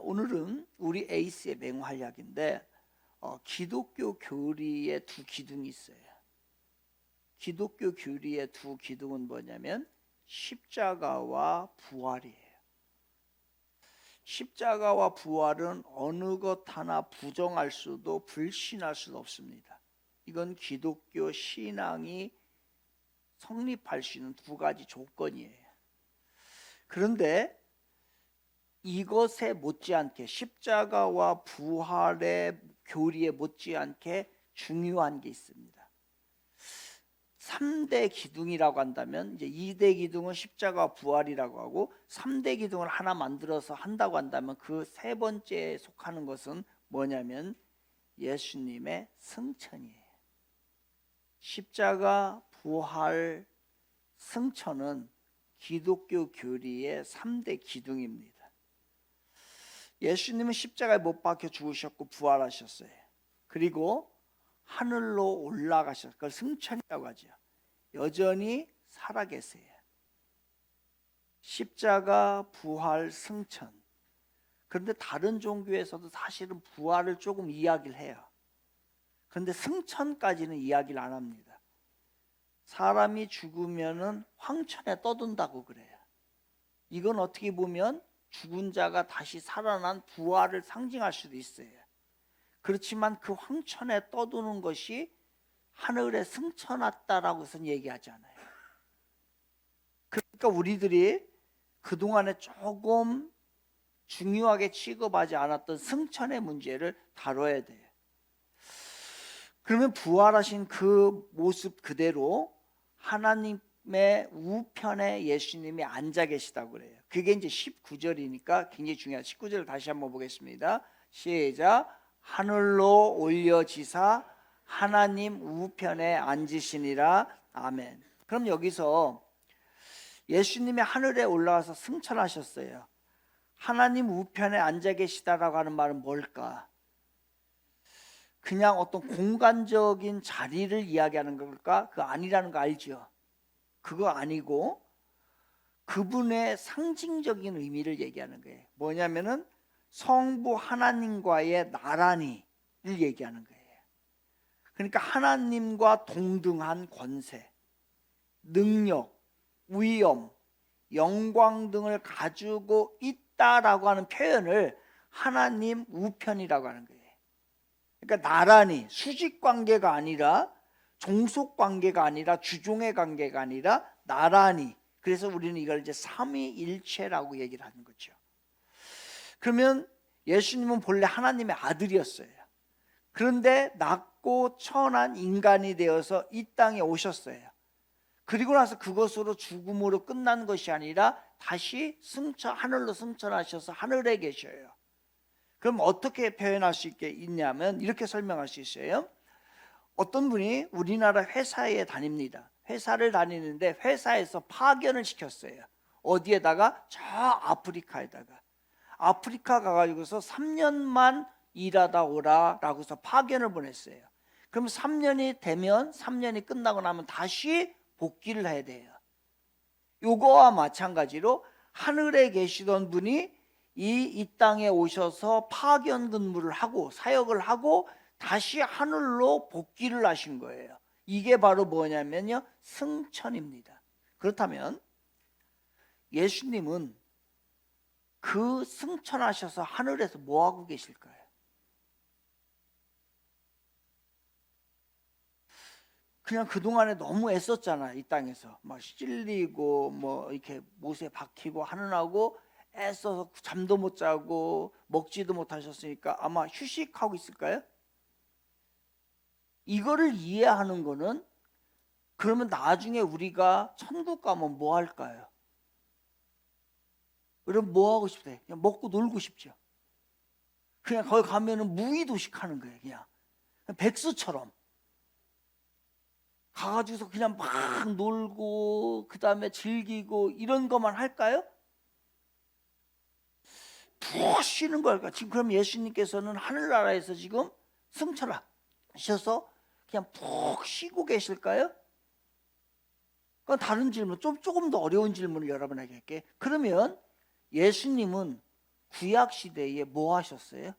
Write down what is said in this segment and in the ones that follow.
오늘은 우리 에이스의 맹활약인데 기독교 교리에 두 기둥이 있어요. 기독교 교리의 두 기둥은 뭐냐면 십자가와 부활이에요. 십자가와 부활은 어느 것 하나 부정할 수도 불신할 수도 없습니다. 이건 기독교 신앙이 성립할 수 있는 두 가지 조건이에요. 그런데 이것에 못지않게 십자가와 부활의 교리에 못지않게 중요한 게 있습니다. 3대 기둥이라고 한다면 이제 2대 기둥은 십자가 부활이라고 하고 3대 기둥을 하나 만들어서 한다고 한다면 그 세 번째에 속하는 것은 뭐냐면 예수님의 승천이에요. 십자가 부활 승천은 기독교 교리의 3대 기둥입니다. 예수님은 십자가에 못 박혀 죽으셨고 부활하셨어요. 그리고 하늘로 올라가셨어요. 그걸 승천이라고 하죠. 여전히 살아계세요. 십자가, 부활, 승천. 그런데 다른 종교에서도 사실은 부활을 조금 이야기를 해요. 그런데 승천까지는 이야기를 안 합니다. 사람이 죽으면은 황천에 떠든다고 그래요. 이건 어떻게 보면 죽은 자가 다시 살아난 부활을 상징할 수도 있어요. 그렇지만 그 황천에 떠도는 것이 하늘에 승천했다라고 해서는 얘기하지 않아요. 그러니까 우리들이 그동안에 조금 중요하게 취급하지 않았던 승천의 문제를 다뤄야 돼요. 그러면 부활하신 그 모습 그대로 하나님의 우편에 예수님이 앉아 계시다고 그래요. 그게 이제 19절이니까 굉장히 중요한 19절을 다시 한번 보겠습니다. 시작. 하늘로 올려지사 하나님 우편에 앉으시니라. 아멘. 그럼 여기서 예수님이 하늘에 올라와서 승천하셨어요. 하나님 우편에 앉아 계시다라고 하는 말은 뭘까? 그냥 어떤 공간적인 자리를 이야기하는 걸까? 그거 아니라는 거 알죠? 그거 아니고 그분의 상징적인 의미를 얘기하는 거예요. 뭐냐면은 성부 하나님과의 나란히를 얘기하는 거예요. 그러니까 하나님과 동등한 권세, 능력, 위엄, 영광 등을 가지고 있다라고 하는 표현을 하나님 우편이라고 하는 거예요. 그러니까 나란히 수직 관계가 아니라 종속 관계가 아니라 주종의 관계가 아니라 나란히. 그래서 우리는 이걸 이제 삼위일체라고 얘기를 하는 거죠. 그러면 예수님은 본래 하나님의 아들이었어요. 그런데 낮고 천한 인간이 되어서 이 땅에 오셨어요. 그리고 나서 그것으로 죽음으로 끝난 것이 아니라 다시 하늘로 승천하셔서 하늘에 계셔요. 그럼 어떻게 표현할 수 있냐면 이렇게 설명할 수 있어요. 어떤 분이 우리나라 회사에 다닙니다. 회사를 다니는데 회사에서 파견을 시켰어요. 어디에다가? 저 아프리카에다가. 아프리카 가가지고서 3년만 일하다 오라라고 해서 파견을 보냈어요. 그럼 3년이 되면 3년이 끝나고 나면 다시 복귀를 해야 돼요. 요거와 마찬가지로 하늘에 계시던 분이 이 땅에 오셔서 파견 근무를 하고 사역을 하고 다시 하늘로 복귀를 하신 거예요. 이게 바로 뭐냐면요, 승천입니다. 그렇다면 예수님은 그 승천하셔서 하늘에서 뭐 하고 계실까요? 그냥 그동안에 너무 애썼잖아. 이 땅에서 막 찔리고 뭐 이렇게 못에 박히고 하느라고 애써서 잠도 못 자고 먹지도 못하셨으니까 아마 휴식하고 있을까요? 이거를 이해하는 거는 그러면 나중에 우리가 천국 가면 뭐 할까요? 그럼 뭐 하고 싶어요? 그냥 먹고 놀고 싶죠. 그냥 거기 가면은 무의도식 하는 거예요. 그냥 백수처럼 가가지고서 그냥 막 놀고 그 다음에 즐기고 이런 것만 할까요? 푹 쉬는 걸까? 지금 그럼 예수님께서는 하늘나라에서 지금 승천하셔서 그냥 푹 쉬고 계실까요? 그건 다른 질문, 조금 더 어려운 질문을 여러분에게 할게. 그러면 예수님은 구약 시대에 뭐 하셨어요?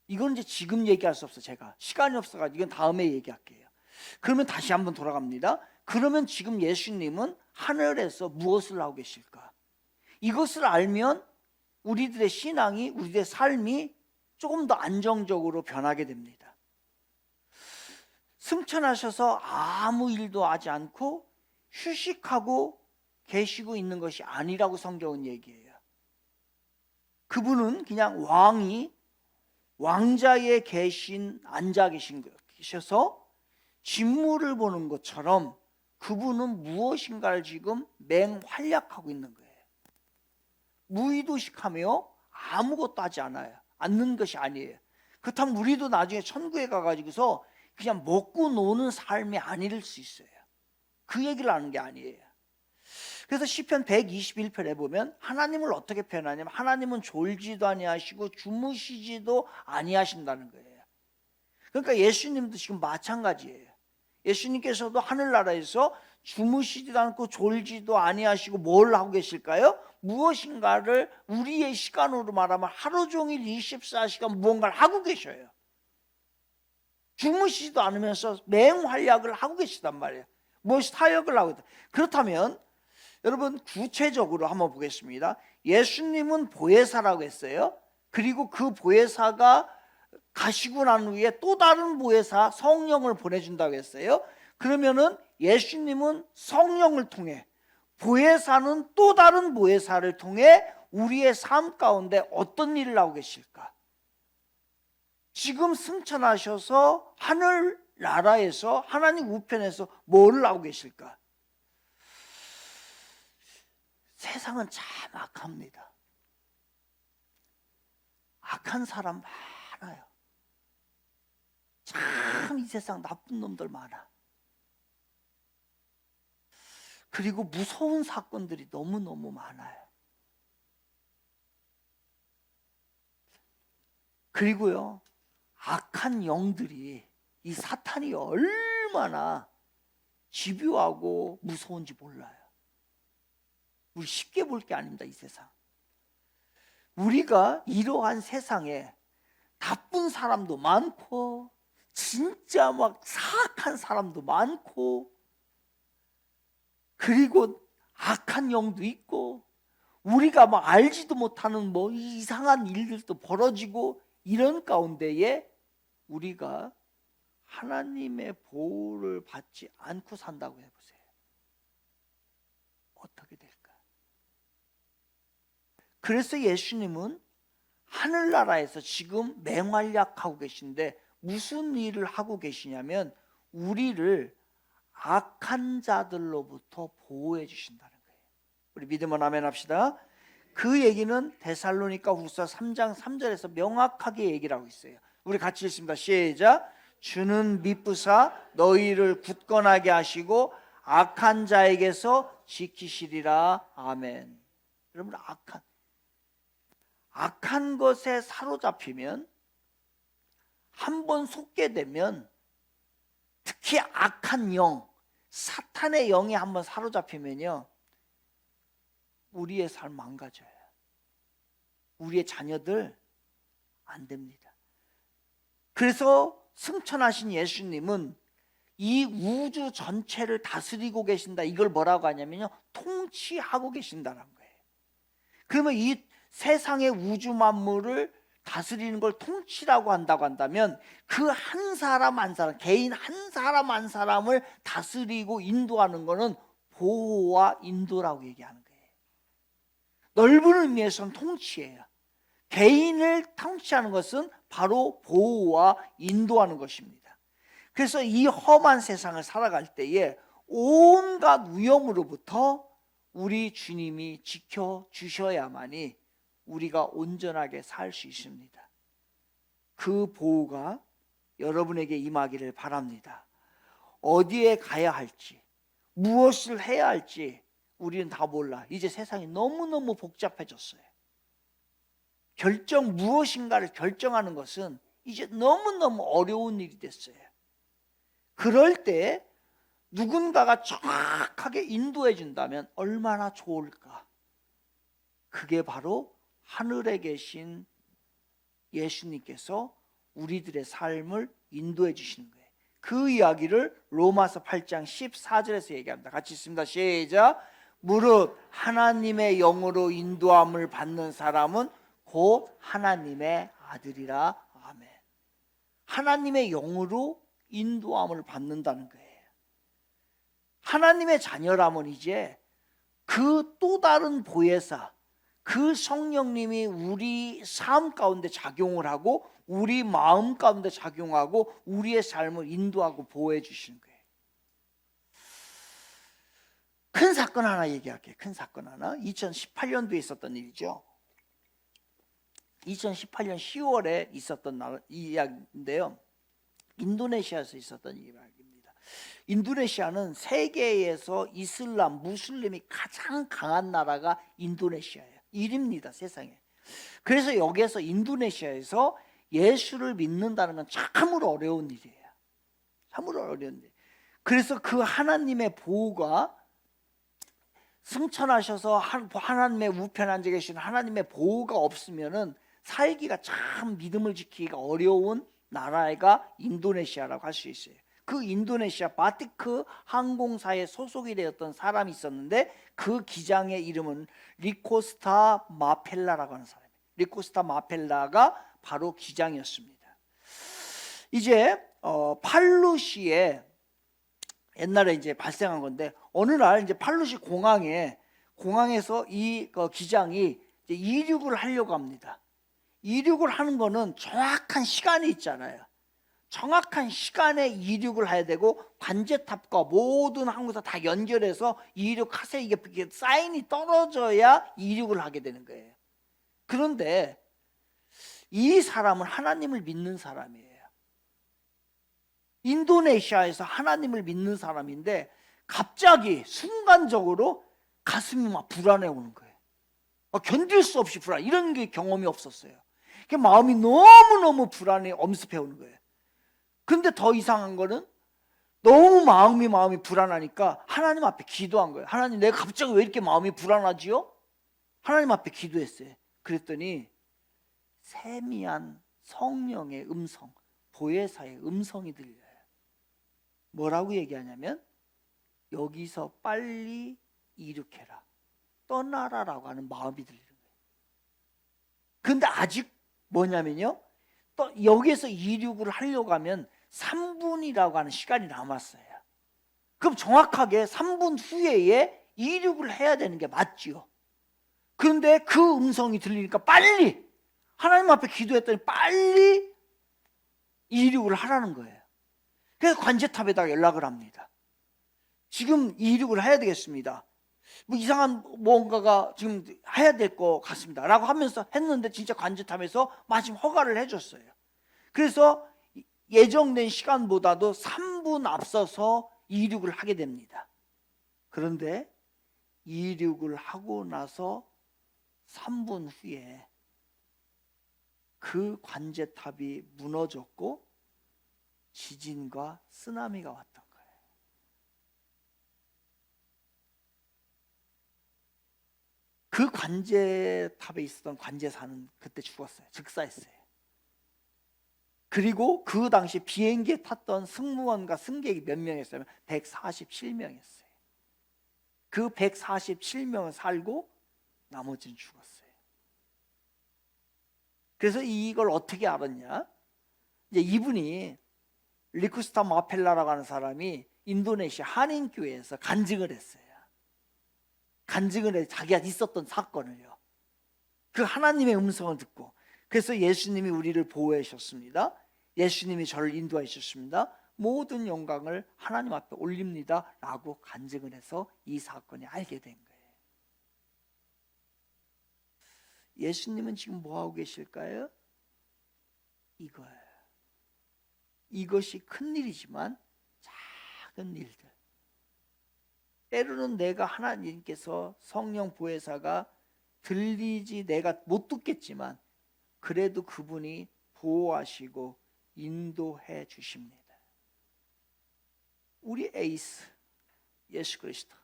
이건 이제 지금 얘기할 수 없어. 제가 시간이 없어가지고 이건 다음에 얘기할게요. 그러면 다시 한번 돌아갑니다. 그러면 지금 예수님은 하늘에서 무엇을 하고 계실까? 이것을 알면 우리들의 신앙이, 우리들의 삶이 조금 더 안정적으로 변하게 됩니다. 승천하셔서 아무 일도 하지 않고 휴식하고 계시고 있는 것이 아니라고 성경은 얘기해요. 그분은 그냥 왕자에 앉아 계셔서 진무를 보는 것처럼 그분은 무엇인가를 지금 맹활약하고 있는 거예요. 무의도식하며 아무것도 하지 않는 것이 아니에요. 그렇다면 우리도 나중에 천국에 가가지고서 그냥 먹고 노는 삶이 아닐 수 있어요. 그 얘기를 하는 게 아니에요. 그래서 시편 121편에 보면 하나님을 어떻게 표현하냐면 하나님은 졸지도 아니하시고 주무시지도 아니하신다는 거예요. 그러니까 예수님도 지금 마찬가지예요. 예수님께서도 하늘나라에서 주무시지도 않고 졸지도 아니하시고 뭘 하고 계실까요? 무엇인가를 우리의 시간으로 말하면 하루 종일 24시간 무언가를 하고 계셔요. 주무시지도 않으면서 맹활약을 하고 계시단 말이에요. 무엇이 타협을 하고 있다. 그렇다면 여러분 구체적으로 한번 보겠습니다. 예수님은 보혜사라고 했어요. 그리고 그 보혜사가 가시고 난 후에 또 다른 보혜사 성령을 보내준다고 했어요. 그러면은 예수님은 성령을 통해, 보혜사는 또 다른 보혜사를 통해 우리의 삶 가운데 어떤 일을 하고 계실까? 지금 승천하셔서 하늘나라에서 하나님 우편에서 뭘 하고 계실까? 세상은 참 악합니다. 악한 사람 많아요. 참 이 세상 나쁜 놈들 많아. 그리고 무서운 사건들이 너무너무 많아요. 그리고요, 악한 영들이, 이 사탄이 얼마나 집요하고 무서운지 몰라요. 우리 쉽게 볼 게 아닙니다. 이 세상. 우리가 이러한 세상에 나쁜 사람도 많고 진짜 막 사악한 사람도 많고 그리고 악한 영도 있고 우리가 막 알지도 못하는 뭐 이상한 일들도 벌어지고 이런 가운데에 우리가 하나님의 보호를 받지 않고 산다고 해보세요. 어떻게 될까? 그래서 예수님은 하늘나라에서 지금 맹활약하고 계신데 무슨 일을 하고 계시냐면 우리를 악한 자들로부터 보호해 주신다는 거예요. 우리 믿으면 아멘 합시다. 그 얘기는 데살로니가 후서 3장 3절에서 명확하게 얘기를 하고 있어요. 우리 같이 읽습니다. 시작. 주는 미쁘사 너희를 굳건하게 하시고 악한 자에게서 지키시리라. 아멘. 여러분 악한 것에 사로잡히면 한번 속게 되면 특히 악한 영, 사탄의 영이 한번 사로잡히면요 우리의 삶 망가져요. 우리의 자녀들 안 됩니다. 그래서 승천하신 예수님은 이 우주 전체를 다스리고 계신다. 이걸 뭐라고 하냐면요 통치하고 계신다는 거예요. 그러면 이 세상의 우주 만물을 다스리는 걸 통치라고 한다면 그 한 사람 한 사람, 개인 한 사람 한 사람을 다스리고 인도하는 것은 보호와 인도라고 얘기하는 거예요. 넓은 의미에서는 통치예요. 개인을 통치하는 것은 바로 보호와 인도하는 것입니다. 그래서 이 험한 세상을 살아갈 때에 온갖 위험으로부터 우리 주님이 지켜주셔야만이 우리가 온전하게 살 수 있습니다. 그 보호가 여러분에게 임하기를 바랍니다. 어디에 가야 할지, 무엇을 해야 할지 우리는 다 몰라. 이제 세상이 너무너무 복잡해졌어요. 무엇인가를 결정하는 것은 이제 너무너무 어려운 일이 됐어요. 그럴 때 누군가가 정확하게 인도해 준다면 얼마나 좋을까. 그게 바로 하늘에 계신 예수님께서 우리들의 삶을 인도해 주시는 거예요. 그 이야기를 로마서 8장 14절에서 얘기합니다. 같이 읽습니다. 시작. 무릇 하나님의 영으로 인도함을 받는 사람은 곧 하나님의 아들이라. 아멘. 하나님의 영으로 인도함을 받는다는 거예요. 하나님의 자녀라면 이제 그 또 다른 보혜사, 그 성령님이 우리 삶 가운데 작용을 하고 우리 마음 가운데 작용하고 우리의 삶을 인도하고 보호해 주시는 거예요. 큰 사건 하나 얘기할게요. 큰 사건 하나. 2018년도에 있었던 일이죠. 2018년 10월에 있었던 이야기인데요. 인도네시아에서 있었던 이야기입니다. 인도네시아는 세계에서 이슬람, 무슬림이 가장 강한 나라가 인도네시아예요. 1위입니다, 세상에. 그래서 여기에서 인도네시아에서 예수를 믿는다는 건 참으로 어려운 일이에요. 참으로 어려운 일. 그래서 그 하나님의 보호가 승천하셔서 하나님의 우편에 앉아 계신 하나님의 보호가 없으면은 살기가 참 믿음을 지키기가 어려운 나라가 인도네시아라고 할 수 있어요. 그 인도네시아 바티크 항공사에 소속이 되었던 사람이 있었는데 그 기장의 이름은 리코스타 마펠라라고 하는 사람이에요. 리코스타 마펠라가 바로 기장이었습니다. 이제 팔루시에 옛날에 이제 발생한 건데 어느 날 이제 팔루시 공항에서 이 기장이 이제 이륙을 하려고 합니다. 이륙을 하는 거는 정확한 시간이 있잖아요. 정확한 시간에 이륙을 해야 되고 관제탑과 모든 항공사 다 연결해서 이륙하세요. 이게 사인이 떨어져야 이륙을 하게 되는 거예요. 그런데 이 사람은 하나님을 믿는 사람이에요. 인도네시아에서 하나님을 믿는 사람인데 갑자기 순간적으로 가슴이 막 불안해 오는 거예요. 견딜 수 없이 불안. 이런 게 경험이 없었어요. 마음이 너무너무 불안해 엄습해 오는 거예요. 근데 더 이상한 거는 너무 마음이 불안하니까 하나님 앞에 기도한 거예요. 하나님, 내가 갑자기 왜 이렇게 마음이 불안하지요? 하나님 앞에 기도했어요. 그랬더니 세미한 성령의 음성, 보혜사의 음성이 들려요. 뭐라고 얘기하냐면 여기서 빨리 이륙해라, 떠나라라고 하는 마음이 들리는 거예요. 근데 아직 뭐냐면요, 또 여기에서 이륙을 하려고 하면 3분이라고 하는 시간이 남았어요. 그럼 정확하게 3분 후에 이륙을 해야 되는 게 맞지요. 그런데 그 음성이 들리니까 빨리, 하나님 앞에 기도했더니 빨리 이륙을 하라는 거예요. 그래서 관제탑에다가 연락을 합니다. 지금 이륙을 해야 되겠습니다. 뭐 이상한 뭔가가 지금 해야 될 것 같습니다 라고 하면서 했는데 진짜 관제탑에서 마침 허가를 해줬어요. 그래서 예정된 시간보다도 3분 앞서서 이륙을 하게 됩니다. 그런데 이륙을 하고 나서 3분 후에 그 관제탑이 무너졌고 지진과 쓰나미가 왔던 거예요. 그 관제탑에 있었던 관제사는 그때 죽었어요. 즉사했어요. 그리고 그 당시 비행기에 탔던 승무원과 승객이 몇 명이었어요? 147명이었어요. 그 147명은 살고 나머지는 죽었어요. 그래서 이걸 어떻게 알았냐? 이제 이분이 리쿠스타 마펠라라고 하는 사람이 인도네시아 한인교회에서 간증을 했어요. 간증을 해 자기가 있었던 사건을요. 그 하나님의 음성을 듣고, 그래서 예수님이 우리를 보호해 주셨습니다. 예수님이 저를 인도해 주셨습니다. 모든 영광을 하나님 앞에 올립니다 라고 간증을 해서 이 사건이 알게 된 거예요. 예수님은 지금 뭐하고 계실까요? 이거예요. 이것이 큰 일이지만 작은 일들, 때로는 내가 하나님께서 성령 보혜사가 들리지 내가 못 듣겠지만 그래도 그분이 보호하시고 인도해 주십니다. 우리 에이스, 예수 그리스도.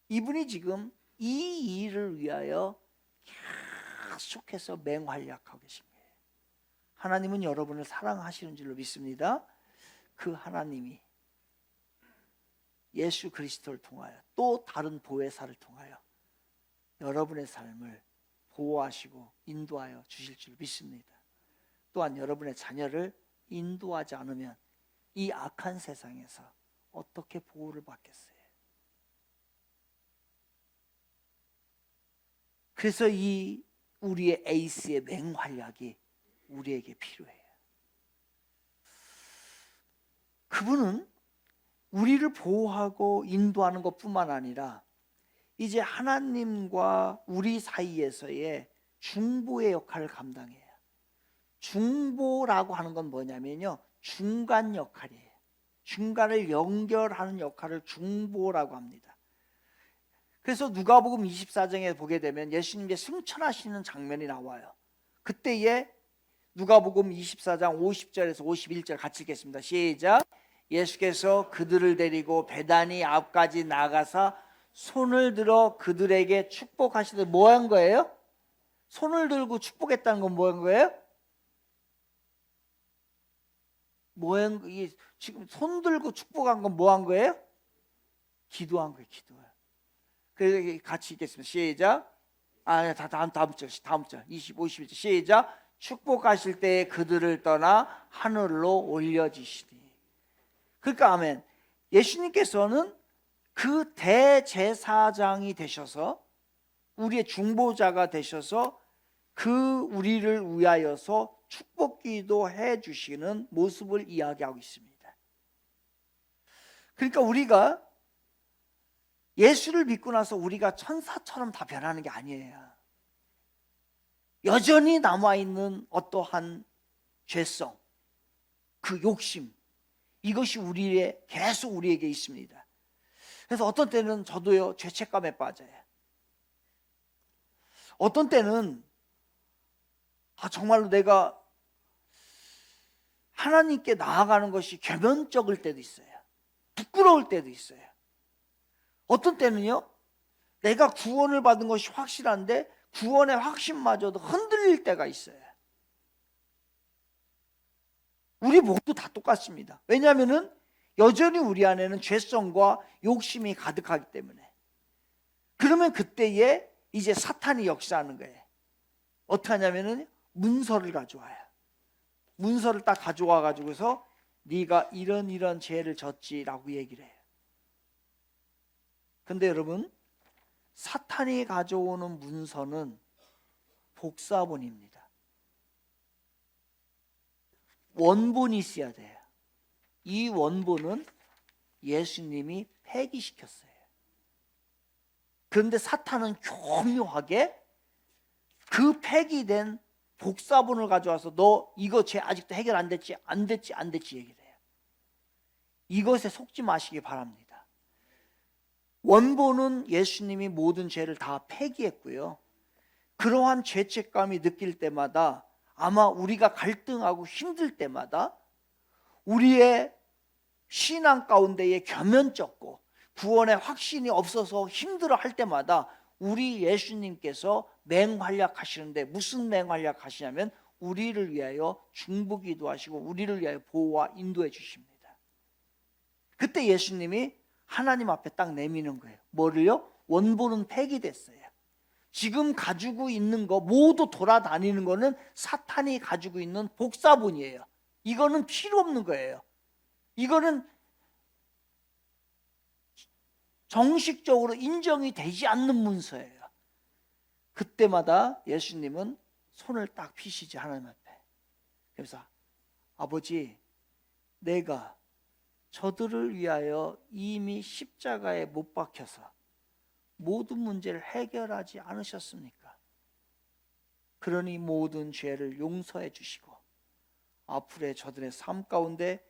이분이 지금 이 일을 위하여 계속해서 맹활약하고 계신 거예요. 하나님은 여러분을 사랑하시는 줄로 믿습니다. 그 하나님이 예수 그리스도를 통하여 또 다른 보혜사를 통하여 여러분의 삶을 보호하시고 인도하여 주실 줄 믿습니다. 또한 여러분의 자녀를 인도하지 않으면 이 악한 세상에서 어떻게 보호를 받겠어요? 그래서 이 우리의 에이스의 맹활약이 우리에게 필요해요. 그분은 우리를 보호하고 인도하는 것뿐만 아니라 이제 하나님과 우리 사이에서의 중보의 역할을 감당해요. 중보라고 하는 건 뭐냐면요, 중간 역할이에요. 중간을 연결하는 역할을 중보라고 합니다. 그래서 누가복음 24장에 보게 되면 예수님이 승천하시는 장면이 나와요. 그때에 누가복음 24장 50절에서 51절 같이 읽겠습니다. 시작. 예수께서 그들을 데리고 베다니 앞까지 나가사 손을 들어 그들에게 축복하시되 뭐 한 거예요? 손을 들고 축복했다는 건 뭐 한 거예요? 지금 손 들고 축복한 건 뭐 한 거예요? 기도한 거예요. 기도해요. 그래서 같이 읽겠습니다. 시작. 다음 절 25절 시작. 축복하실 때에 그들을 떠나 하늘로 올려지시니. 그러니까 아멘. 예수님께서는 그 대제사장이 되셔서 우리의 중보자가 되셔서 그 우리를 위하여서 축복기도 해주시는 모습을 이야기하고 있습니다. 그러니까 우리가 예수를 믿고 나서 우리가 천사처럼 다 변하는 게 아니에요. 여전히 남아있는 어떠한 죄성, 그 욕심, 이것이 계속 우리에게 있습니다. 그래서 어떤 때는 저도요, 죄책감에 빠져요. 어떤 때는 정말로 내가 하나님께 나아가는 것이 괴면적일 때도 있어요. 부끄러울 때도 있어요. 어떤 때는요, 내가 구원을 받은 것이 확실한데 구원의 확신마저도 흔들릴 때가 있어요. 우리 모두 다 똑같습니다. 왜냐하면 여전히 우리 안에는 죄성과 욕심이 가득하기 때문에. 그러면 그때에 이제 사탄이 역사하는 거예요. 어떻게 하냐면은 문서를 가져와요. 문서를 딱 가져와 가지고서 네가 이런 죄를 졌지라고 얘기를 해요. 근데 여러분, 사탄이 가져오는 문서는 복사본입니다. 원본이 있어야 돼요. 이 원본은 예수님이 폐기시켰어요. 그런데 사탄은 교묘하게 그 폐기된 복사본을 가져와서 너 이거 죄 아직도 해결 안 됐지 얘기를 해요. 이것에 속지 마시기 바랍니다. 원본은 예수님이 모든 죄를 다 폐기했고요. 그러한 죄책감이 느낄 때마다 아마 우리가 갈등하고 힘들 때마다 우리의 신앙 가운데에 겸연쩍고 구원의 확신이 없어서 힘들어 할 때마다 우리 예수님께서 맹활약하시는데 무슨 맹활약하시냐면 우리를 위하여 중보기도 하시고 우리를 위하여 보호와 인도해 주십니다. 그때 예수님이 하나님 앞에 딱 내미는 거예요. 뭐를요? 원본은 폐기됐어요. 지금 가지고 있는 거 모두 돌아다니는 거는 사탄이 가지고 있는 복사본이에요. 이거는 필요 없는 거예요. 이거는 정식적으로 인정이 되지 않는 문서예요. 그때마다 예수님은 손을 딱 피시지 하나님 앞에. 그래서 아버지, 내가 저들을 위하여 이미 십자가에 못 박혀서 모든 문제를 해결하지 않으셨습니까? 그러니 모든 죄를 용서해 주시고 앞으로의 저들의 삶 가운데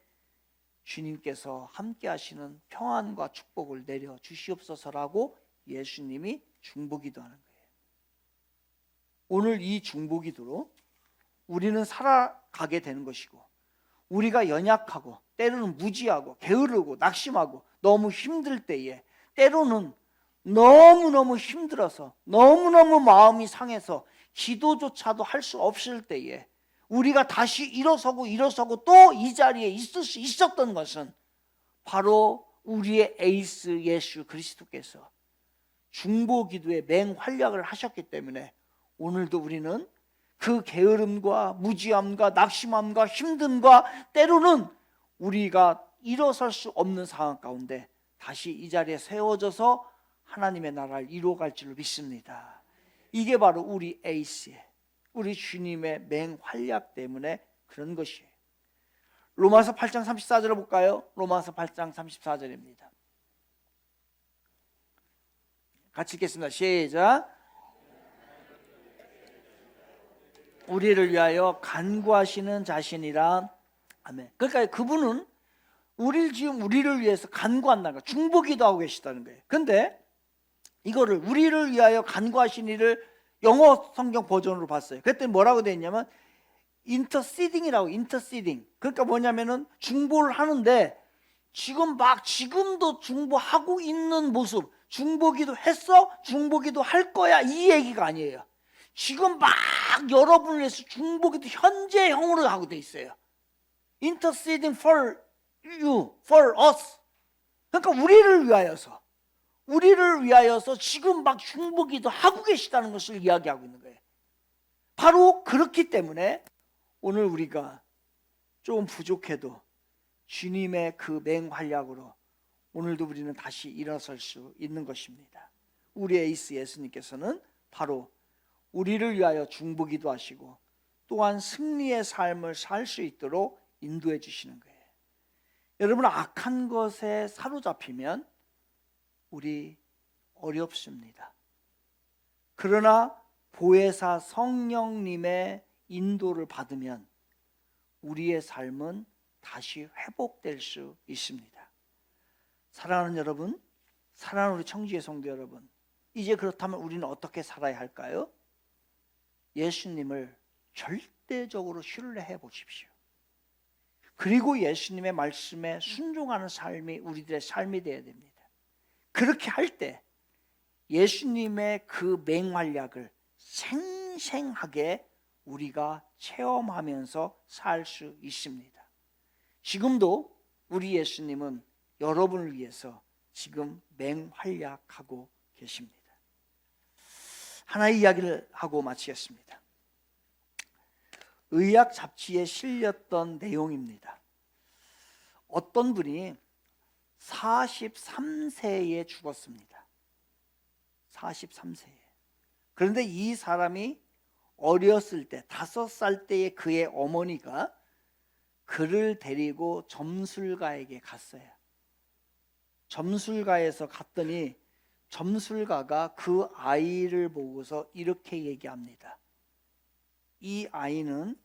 주님께서 함께 하시는 평안과 축복을 내려 주시옵소서라고 예수님이 중보기도하는 거예요. 오늘 이 중보기도로 우리는 살아가게 되는 것이고 우리가 연약하고 때로는 무지하고 게으르고 낙심하고 너무 힘들 때에, 때로는 너무너무 힘들어서 너무너무 마음이 상해서 기도조차도 할 수 없을 때에 우리가 다시 일어서고 또 이 자리에 있을 수 있었던 것은 바로 우리의 에이스 예수 그리스도께서 중보기도의 맹활약을 하셨기 때문에 오늘도 우리는 그 게으름과 무지함과 낙심함과 힘듦과 때로는 우리가 일어설 수 없는 상황 가운데 다시 이 자리에 세워져서 하나님의 나라를 이루어갈 줄로 믿습니다. 이게 바로 우리 에이스의, 우리 주님의 맹활약 때문에 그런 것이에요. 로마서 8장 34절을 볼까요? 로마서 8장 34절입니다. 같이 읽겠습니다. 시작. 우리를 위하여 간구하시는 자신이라. 아멘. 그러니까 그분은 우리를 위해서 간구한다는 거예요. 중보기도하고 계시다는 거예요. 근데 이거를 우리를 위하여 간구하신 이를 영어 성경 버전으로 봤어요. 그랬더니 뭐라고 되어 있냐면 interceding이라고. interceding. 그러니까 뭐냐면은 중보를 하는데 지금도 중보하고 있는 모습. 중보기도 했어? 중보기도 할 거야. 이 얘기가 아니에요. 지금 막 여러분을 위해서 중보기도 현재형으로 하고 돼 있어요. interceding for you, for us. 그러니까 우리를 위하여서 지금 막 중보기도 하고 계시다는 것을 이야기하고 있는 거예요. 바로 그렇기 때문에 오늘 우리가 좀 부족해도 주님의 그 맹활약으로 오늘도 우리는 다시 일어설 수 있는 것입니다. 우리 에이스 예수님께서는 바로 우리를 위하여 중보기도 하시고 또한 승리의 삶을 살 수 있도록 인도해 주시는 거예요. 여러분, 악한 것에 사로잡히면 우리 어렵습니다. 그러나 보혜사 성령님의 인도를 받으면 우리의 삶은 다시 회복될 수 있습니다. 사랑하는 여러분, 사랑하는 우리 청지의 성도 여러분, 이제 그렇다면 우리는 어떻게 살아야 할까요? 예수님을 절대적으로 신뢰해 보십시오. 그리고 예수님의 말씀에 순종하는 삶이 우리들의 삶이 되어야 됩니다. 그렇게 할 때 예수님의 그 맹활약을 생생하게 우리가 체험하면서 살 수 있습니다. 지금도 우리 예수님은 여러분을 위해서 지금 맹활약하고 계십니다. 하나의 이야기를 하고 마치겠습니다. 의학 잡지에 실렸던 내용입니다. 어떤 분이 43세에 죽었습니다. 43세에. 그런데 이 사람이 어렸을 때 5살 때의 그의 어머니가 그를 데리고 점술가에게 갔어요. 점술가에서 갔더니 점술가가 그 아이를 보고서 이렇게 얘기합니다. 이 아이는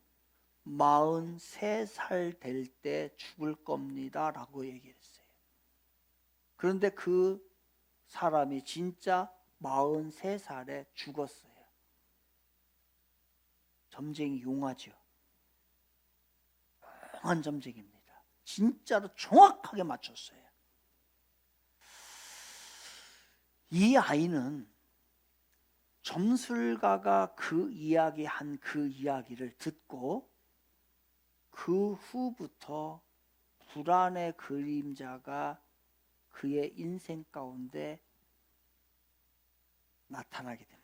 43살 될 때 죽을 겁니다 라고 얘기했어요. 그런데 그 사람이 진짜 43살에 죽었어요. 점쟁이 용하죠. 용한 점쟁이입니다. 진짜로 정확하게 맞췄어요. 이 아이는 점술가가 그 이야기한 그 이야기를 듣고 그 후부터 불안의 그림자가 그의 인생 가운데 나타나게 됩니다.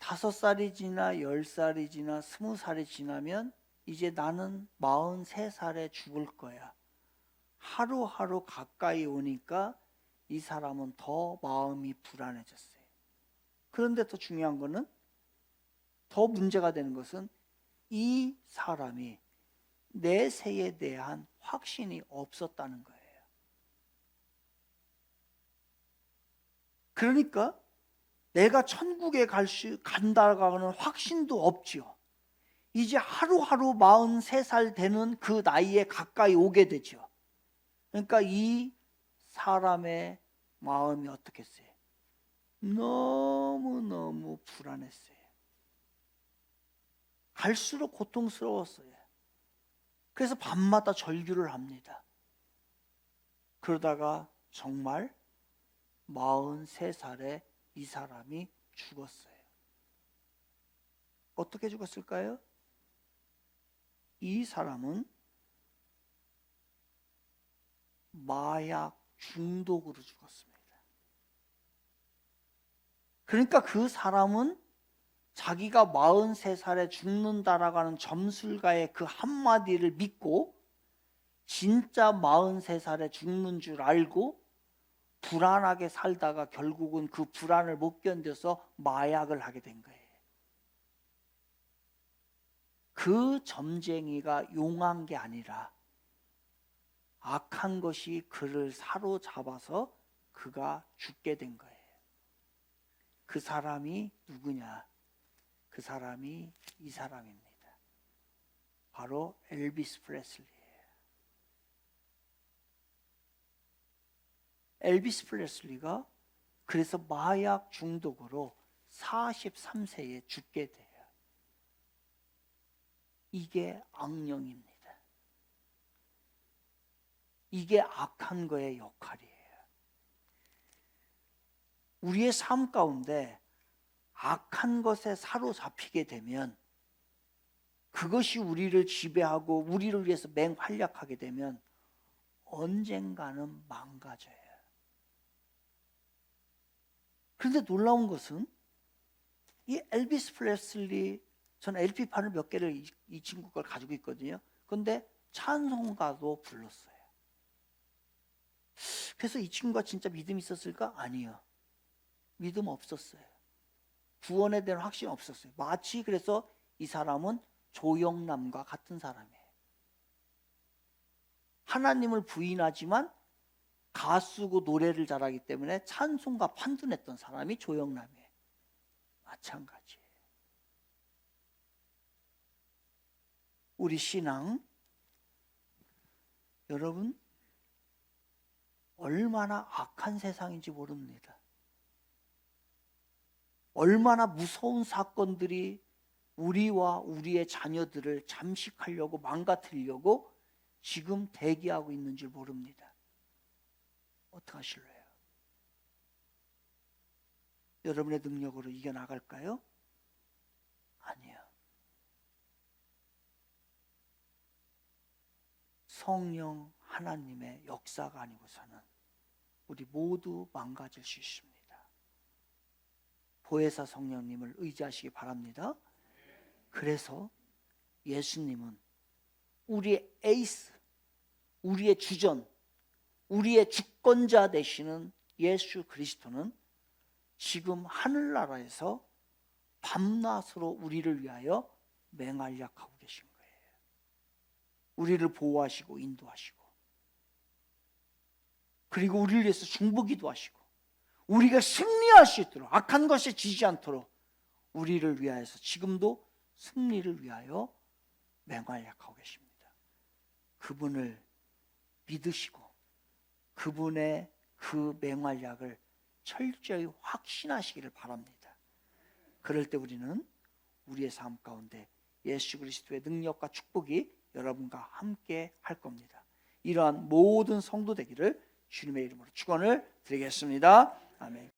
5살이 지나 10살이 지나 20살이 지나면 이제 나는 43살에 죽을 거야. 하루하루 가까이 오니까 이 사람은 더 마음이 불안해졌어요. 그런데 더 중요한 거는, 더 문제가 되는 것은 이 사람이 내세에 대한 확신이 없었다는 거예요. 그러니까 내가 천국에 간다고 하는 확신도 없지요. 이제 하루하루 43살 되는 그 나이에 가까이 오게 되죠. 그러니까 이 사람의 마음이 어떻겠어요? 너무너무 불안했어요. 갈수록 고통스러웠어요. 그래서 밤마다 절규를 합니다. 그러다가 정말 43살에 이 사람이 죽었어요. 어떻게 죽었을까요? 이 사람은 마약 중독으로 죽었습니다. 그러니까 그 사람은 자기가 43살에 죽는다라고 하는 점술가의 그 한마디를 믿고 진짜 43살에 죽는 줄 알고 불안하게 살다가 결국은 그 불안을 못 견뎌서 마약을 하게 된 거예요. 그 점쟁이가 용한 게 아니라 악한 것이 그를 사로잡아서 그가 죽게 된 거예요. 그 사람이 누구냐? 그 사람이 이 사람입니다. 바로 엘비스 프레슬리예요. 엘비스 프레슬리가 그래서 마약 중독으로 43세에 죽게 돼요. 이게 악령입니다. 이게 악한 거의 역할이에요. 우리의 삶 가운데 악한 것에 사로잡히게 되면, 그것이 우리를 지배하고 우리를 위해서 맹활약하게 되면 언젠가는 망가져요. 그런데 놀라운 것은 이 엘비스 프레슬리, 저는 LP판을 몇 개를 이 친구 걸 가지고 있거든요. 그런데 찬송가도 불렀어요. 그래서 이 친구가 진짜 믿음이 있었을까? 아니요. 믿음 없었어요. 구원에 대한 확신 없었어요. 마치 그래서 이 사람은 조영남과 같은 사람이에요. 하나님을 부인하지만 가수고 노래를 잘하기 때문에 찬송가 판둔했던 사람이 조영남이에요. 마찬가지예요. 우리 신앙, 여러분, 얼마나 악한 세상인지 모릅니다. 얼마나 무서운 사건들이 우리와 우리의 자녀들을 잠식하려고 망가뜨리려고 지금 대기하고 있는 줄 모릅니다. 어떡하실래요? 여러분의 능력으로 이겨나갈까요? 아니요. 성령 하나님의 역사가 아니고서는 우리 모두 망가질 수 있습니다. 보혜사 성령님을 의지하시기 바랍니다. 그래서 예수님은 우리의 에이스, 우리의 주전, 우리의 주권자 되시는 예수 그리스도는 지금 하늘나라에서 밤낮으로 우리를 위하여 맹활약하고 계신 거예요. 우리를 보호하시고 인도하시고, 그리고 우리를 위해서 중보기도 하시고, 우리가 승리할 수 있도록, 악한 것에 지지 않도록 우리를 위하여서 지금도 승리를 위하여 맹활약하고 계십니다. 그분을 믿으시고 그분의 그 맹활약을 철저히 확신하시기를 바랍니다. 그럴 때 우리는 우리의 삶 가운데 예수 그리스도의 능력과 축복이 여러분과 함께 할 겁니다. 이러한 모든 성도 되기를 주님의 이름으로 축원을 드리겠습니다. 아멘.